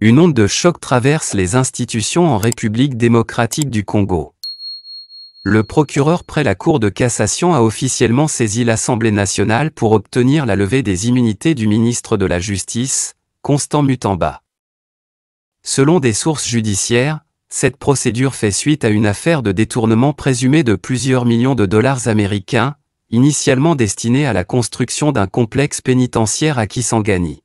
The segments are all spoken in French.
Une onde de choc traverse les institutions en République démocratique du Congo. Le procureur près la Cour de cassation a officiellement saisi l'Assemblée nationale pour obtenir la levée des immunités du ministre de la Justice, Constant Mutamba. Selon des sources judiciaires, cette procédure fait suite à une affaire de détournement présumé de plusieurs millions de dollars américains, initialement destinée à la construction d'un complexe pénitentiaire à Kisangani.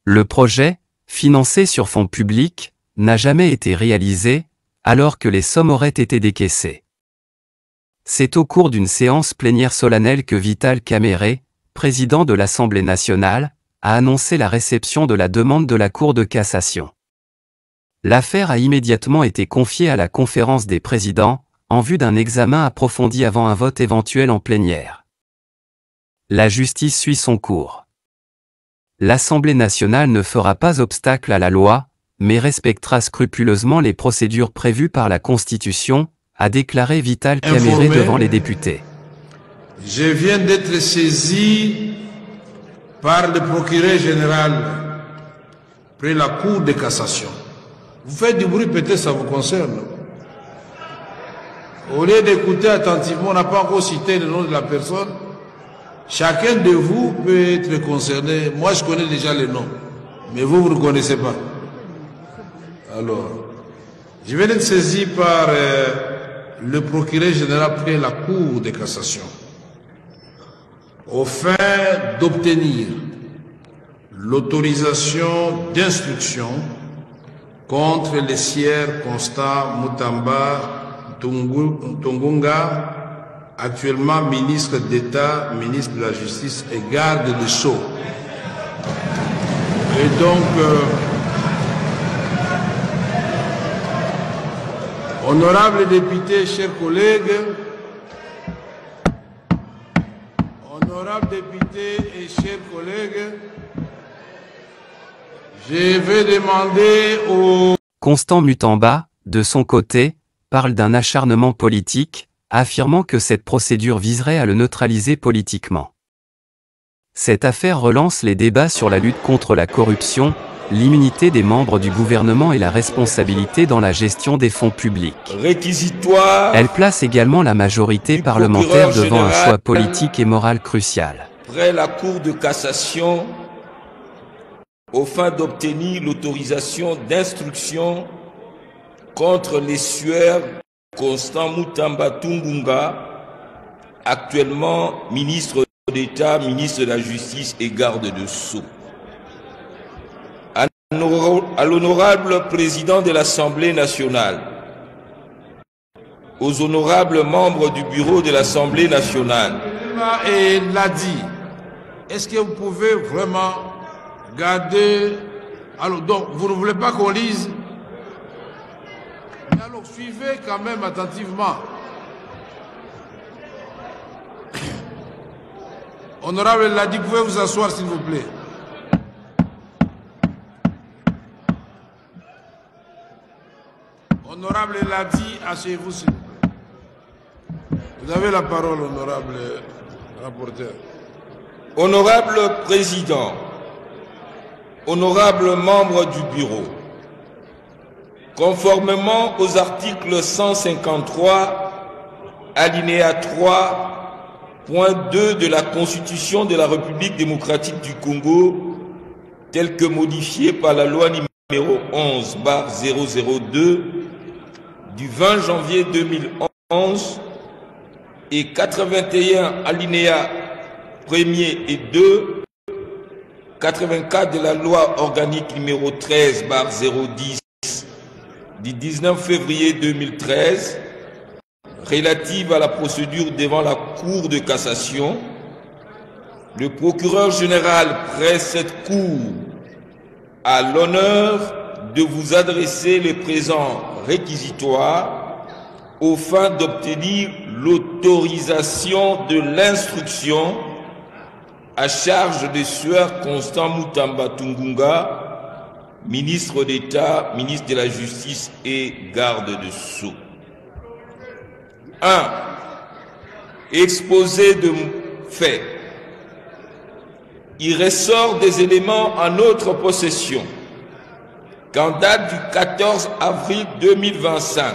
Le projet, financé sur fonds publics, n'a jamais été réalisé, alors que les sommes auraient été décaissées. C'est au cours d'une séance plénière solennelle que Vital Kamerhe, président de l'Assemblée nationale, a annoncé la réception de la demande de la Cour de cassation. L'affaire a immédiatement été confiée à la Conférence des présidents, en vue d'un examen approfondi avant un vote éventuel en plénière. La justice suit son cours. L'Assemblée nationale ne fera pas obstacle à la loi, mais respectera scrupuleusement les procédures prévues par la Constitution, a déclaré Vital Kamerhe devant les députés. Je viens d'être saisi par le procureur général près la Cour de cassation. Vous faites du bruit, peut-être ça vous concerne. Au lieu d'écouter attentivement, on n'a pas encore cité le nom de la personne. Chacun de vous peut être concerné. Moi, je connais déjà le nom. Mais vous, vous ne connaissez pas. Alors, je viens d'être saisi par le procureur général près la Cour de cassation, au fin d'obtenir l'autorisation d'instruction contre le sieur Constant Mutamba Tungunga, actuellement ministre d'État, ministre de la Justice et garde des Sceaux. Et donc, honorables députés, chers collègues, honorables députés et chers collègues, je vais demander au... Constant Mutamba, de son côté, parle d'un acharnement politique, affirmant que cette procédure viserait à le neutraliser politiquement. Cette affaire relance les débats sur la lutte contre la corruption, l'immunité des membres du gouvernement et la responsabilité dans la gestion des fonds publics. Réquisitoire. Elle place également la majorité parlementaire devant un choix politique et moral crucial. Près la Cour de cassation, au fin d'obtenir l'autorisation d'instruction contre les sieurs Constant Mutamba Tungunga, actuellement ministre d'État, ministre de la Justice et garde de Sceaux. À l'honorable président de l'Assemblée nationale, aux honorables membres du bureau de l'Assemblée nationale. Et l'a dit, est-ce que vous pouvez vraiment garder... Alors, donc, vous ne voulez pas qu'on lise? Mais alors, suivez quand même attentivement. Honorable Ladi, pouvez vous asseoir s'il vous plaît. Honorable Ladi, asseyez-vous s'il vous plaît. Vous avez la parole, honorable rapporteur. Honorable président, honorables membres du bureau, conformément aux articles 153, alinéa 3, point 2 de la Constitution de la République démocratique du Congo, tel que modifié par la loi numéro 11/002 du 20 janvier 2011 et 81 alinéa 1er et 2, 84 de la loi organique numéro 13/010 du 19 février 2013 relative à la procédure devant la Cour de cassation, le procureur général près cette Cour a l'honneur de vous adresser les présents réquisitoires aux fins d'obtenir l'autorisation de l'instruction à charge des sieurs Constant Mutamba Tungunga, ministre d'État, ministre de la Justice et garde de Sceaux. 1. Exposé de faits. Il ressort des éléments en notre possession qu'en date du 14 avril 2025,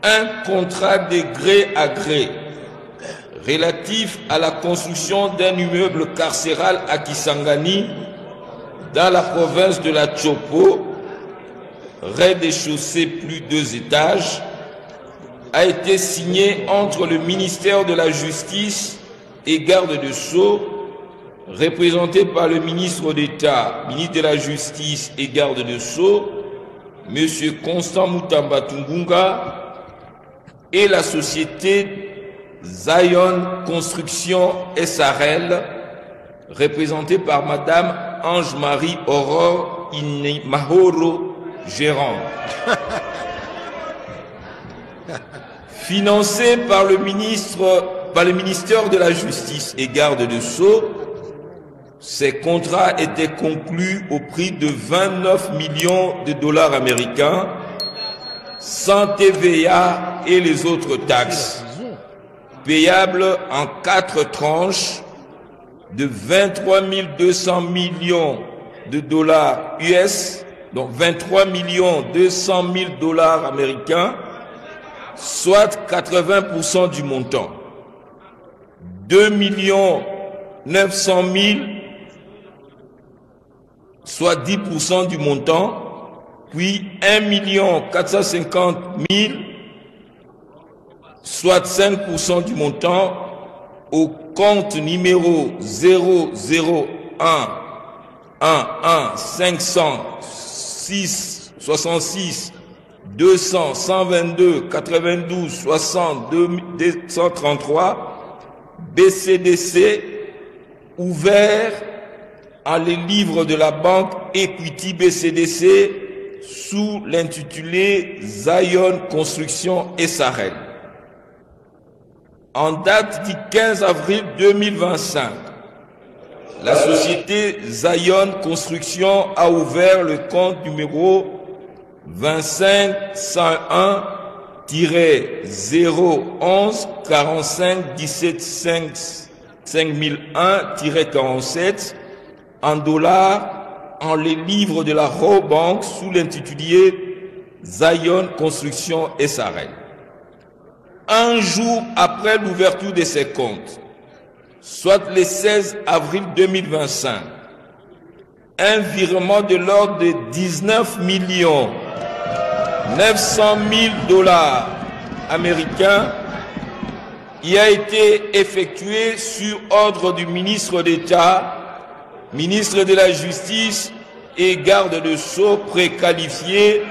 un contrat de gré à gré relatif à la construction d'un immeuble carcéral à Kisangani, dans la province de la Chopo, rez-de-chaussée plus 2 étages, a été signé entre le ministère de la Justice et Garde de Sceaux, représenté par le ministre d'État, ministre de la Justice et Garde de Sceaux, M. Constant Mutamba Tungunga, et la société Zion Construction SRL, représentée par Madame Ange-Marie Aurore Mahoro, gérante. Financé par le ministère de la Justice et Garde de Sceaux, ces contrats étaient conclus au prix de 29 millions de dollars américains, sans TVA et les autres taxes, payables en 4 tranches de 23 200 millions de dollars US, donc 23 200 000 dollars américains, soit 80% du montant. 2 900 000, soit 10% du montant, puis 1 450 000, soit 5% du montant, au compte numéro 001 506 66 200 122 92 60 233 BCDC, ouvert en les livres de la banque Equity BCDC sous l'intitulé Zion Construction SRL. En date du 15 avril 2025, la société Zion Construction a ouvert le compte numéro 25 101-011 45 17 5001-47 en dollars en les livres de la Raw Bank sous l'intitulé Zion Construction SRL. Un jour après l'ouverture de ces comptes, soit le 16 avril 2025, un virement de l'ordre de 19 900 000 dollars américains y a été effectué sur ordre du ministre d'État, ministre de la Justice et Garde de Sceaux préqualifié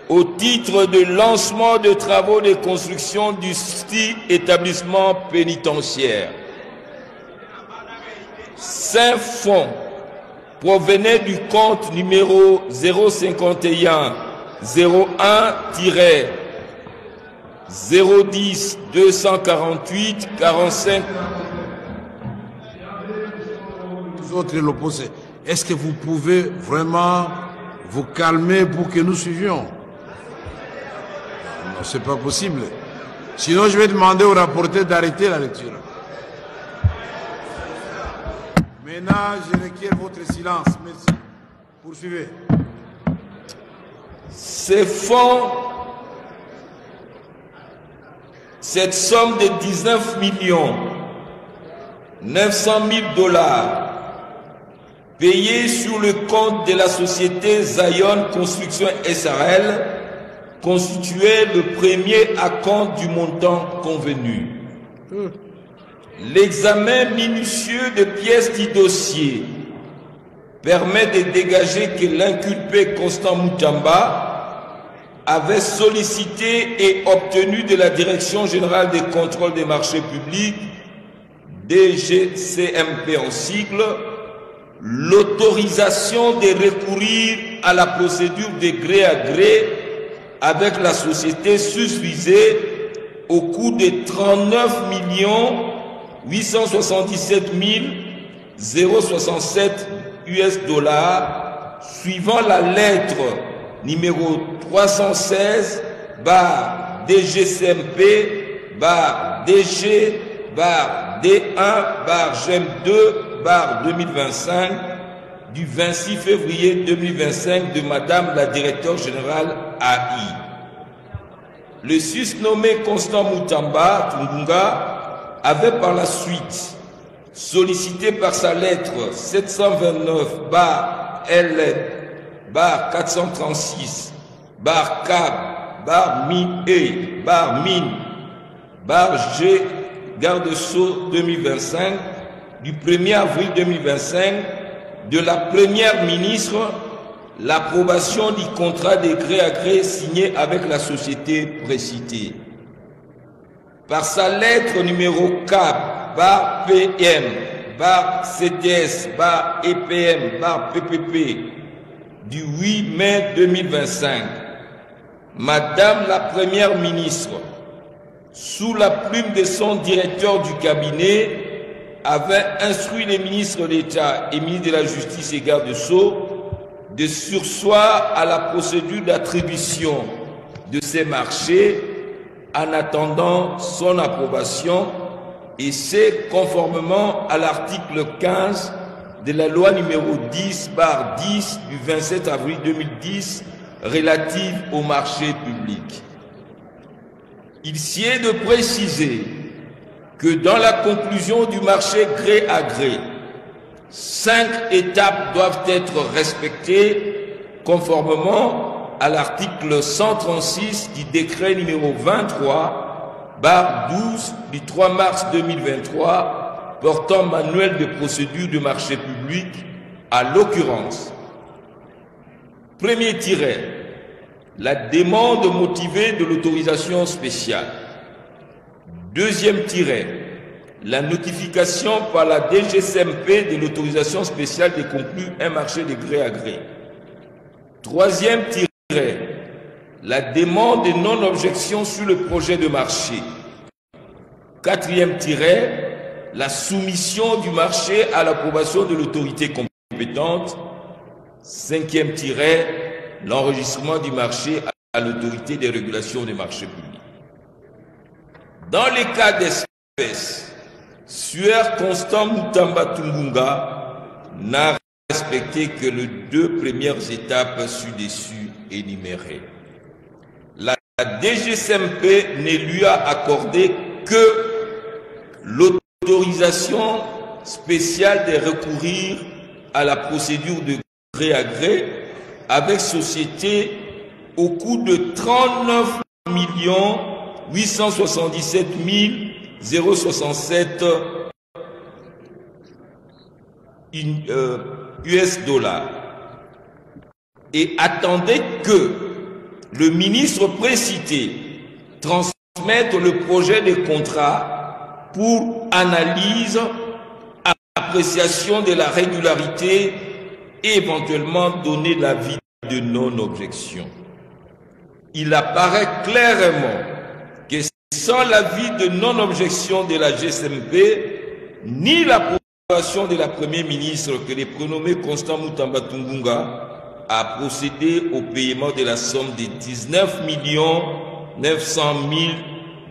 au titre de lancement de travaux de construction du dit établissement pénitentiaire. Ces fonds provenaient du compte numéro 051 01 010 248 45. Vous autres l'opposé. Est-ce que vous pouvez vraiment vous calmer pour que nous suivions? Non, c'est pas possible. Sinon, je vais demander au rapporteur d'arrêter la lecture. Maintenant, je requiers votre silence. Merci. Poursuivez. Ces fonds, cette somme de 19 900 000 dollars payés sur le compte de la société Zion Construction SRL constituait le premier acompte du montant convenu. L'examen minutieux de pièces du dossier permet de dégager que l'inculpé Constant Mutamba avait sollicité et obtenu de la Direction générale des contrôles des marchés publics, DGCMP en sigle, l'autorisation de recourir à la procédure de gré à gré avec la société susvisée au coût de 39 877 067 US dollars, suivant la lettre numéro 316 DGCMP DG D1 GEM 2 2025 du 26 février 2025 de Madame la directeure générale AI. Le susnommé Constant Mutamba Tungunga avait par la suite sollicité par sa lettre 729/L/Cab/Min/G Garde Sceaux 2025 du 1er avril 2025 de la Première ministre l'approbation du contrat de gré à gré signé avec la société précitée. Par sa lettre numéro CAB/PM/CTS/EPM/PPP du 8 mai 2025, Madame la Première ministre, sous la plume de son directeur du cabinet, avait instruit les ministres d'État et ministres de la Justice et garde Sceaux de surseoir à la procédure d'attribution de ces marchés en attendant son approbation, et c'est conformément à l'article 15 de la loi numéro 10/10 du 27 avril 2010 relative au marché public. Il s'y est de préciser que dans la conclusion du marché gré à gré, 5 étapes doivent être respectées conformément à l'article 136 du décret numéro 23/12 du 3 mars 2023 portant manuel de procédure de marché public, à l'occurrence. Premier tiret, la demande motivée de l'autorisation spéciale. Deuxième tiret, la notification par la DGCMP de l'autorisation spéciale de conclure un marché de gré à gré. Troisième tiret, la demande de non-objection sur le projet de marché. Quatrième tiret, la soumission du marché à l'approbation de l'autorité compétente. Cinquième tiret, l'enregistrement du marché à l'autorité des régulations des marchés publics. Dans les cas d'espèce, Sueur Constant Mutamba Tungunga n'a respecté que les 2 premières étapes ci-dessus énumérées. La DGCMP ne lui a accordé que l'autorisation spéciale de recourir à la procédure de gré à gré avec société au coût de 39 877 067 US dollars et attendait que le ministre précité transmette le projet de contrat pour analyse, appréciation de la régularité et éventuellement donner l'avis de non-objection. Il apparaît clairement que sans l'avis de non-objection de la GCMP, ni l'approbation de la Première ministre que le prénommé Constant Mutamba Tungunga a procédé au paiement de la somme de 19 900 000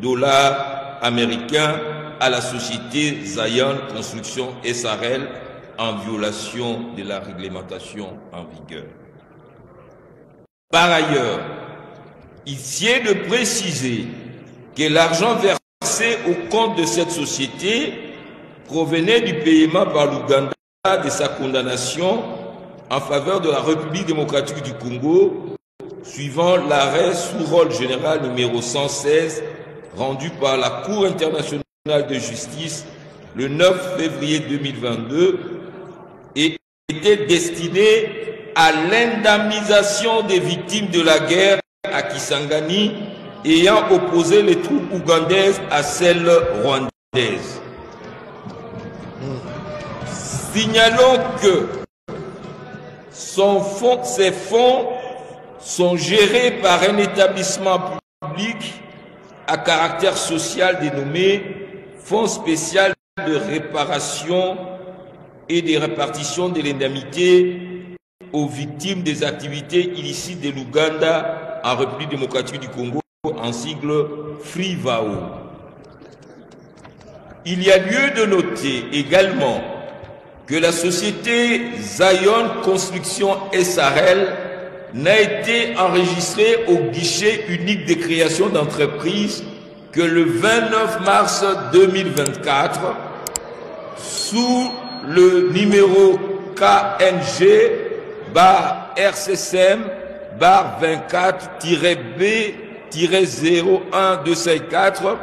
dollars américains à la société Zion Construction SRL en violation de la réglementation en vigueur. Par ailleurs, il s'y est de préciser que l'argent versé au compte de cette société provenait du paiement par l'Ouganda de sa condamnation en faveur de la République démocratique du Congo, suivant l'arrêt sous rôle général numéro 116 rendu par la Cour internationale de justice le 9 février 2022 et était destiné à l'indemnisation des victimes de la guerre à Kisangani ayant opposé les troupes ougandaises à celles rwandaises. Signalons que ces fonds sont gérés par un établissement public à caractère social dénommé Fonds spécial de réparation et de répartition de l'indemnité aux victimes des activités illicites de l'Ouganda en République démocratique du Congo, en sigle FRIVAO. Il y a lieu de noter également que la société Zion Construction SARL n'a été enregistrée au guichet unique des créations d'entreprises que le 29 mars 2024 sous le numéro KNG-24-B-01254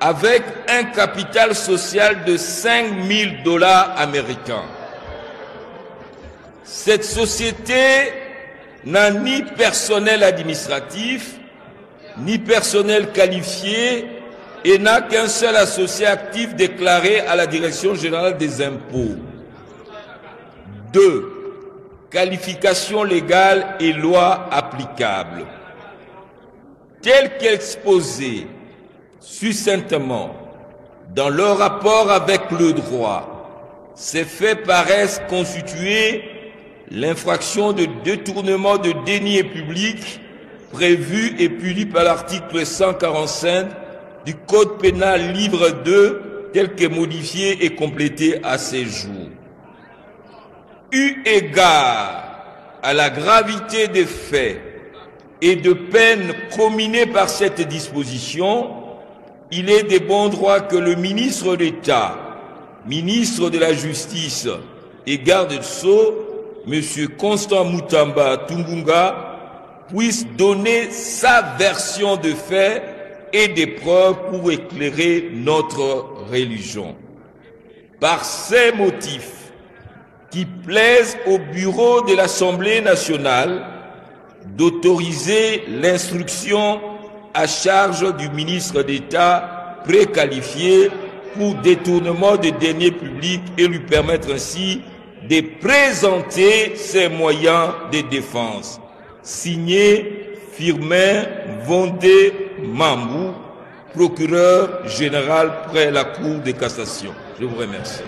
avec un capital social de $5 000 américains. Cette société n'a ni personnel administratif, ni personnel qualifié et n'a qu'un seul associé actif déclaré à la Direction générale des impôts. 2. Qualification légale et loi applicable. Tel qu'exposé succinctement dans leur rapport avec le droit, ces faits paraissent constituer l'infraction de détournement de deniers publics prévue et punie par l'article 145 du Code pénal livre 2 tel que modifié et complété à ces jours. Eu égard à la gravité des faits et de peines comminées par cette disposition, il est de bon droit que le ministre d'État, ministre de la Justice et garde-sceaux, M. Constant Mutamba Tumbunga, puisse donner sa version de faits et des preuves pour éclairer notre religion. Par ces motifs qui plaisent au bureau de l'Assemblée nationale d'autoriser l'instruction à charge du ministre d'État préqualifié pour détournement de deniers publics et lui permettre ainsi de présenter ses moyens de défense. Signé Firmin Vondé Mambou, procureur général près la Cour de cassation. Je vous remercie.